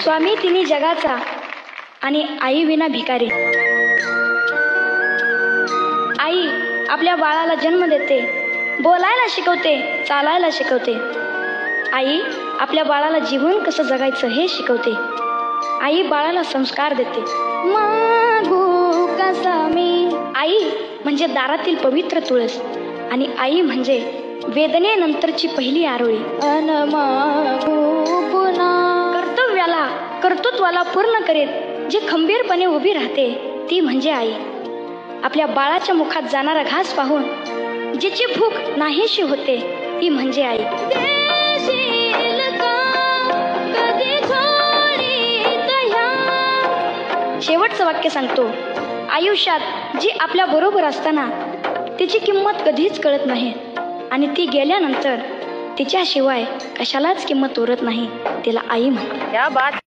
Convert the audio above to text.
स्वामी तिन्ही जगाचा आणि आई विना भिकारी. आई आपल्या बाळाला जन्म देते, बोलायला शिकवते, चालायला शिकवते. आई आपल्या बाळाला जीवन कसं जगायचं हे शिकवते. आई बाळाला संस्कार देते. मागू कसा मी. आई म्हणजे दारातील पवित्र तुळस आणि आई म्हणजे वेदनेनंतरची पहिली आरोळी. अन मागू पुन्हा. कर्तृत्वाला पूर्ण करीत जे खंबीरपणे उभी राहते ती म्हणजे आई. आपल्या बाळाच्या मुखात जाणारा घास पाहून जिची भूक नाहीशी होते ती म्हणजे आई. शेवटचं वाक्य सांगतो. आयुष्यात जी आपल्या बरोबर असताना तिची किंमत कधीच कळत नाही आणि ती गेल्यानंतर तिच्याशिवाय कशालाच किंमत उरत नाही, तिला आई म्हणतात.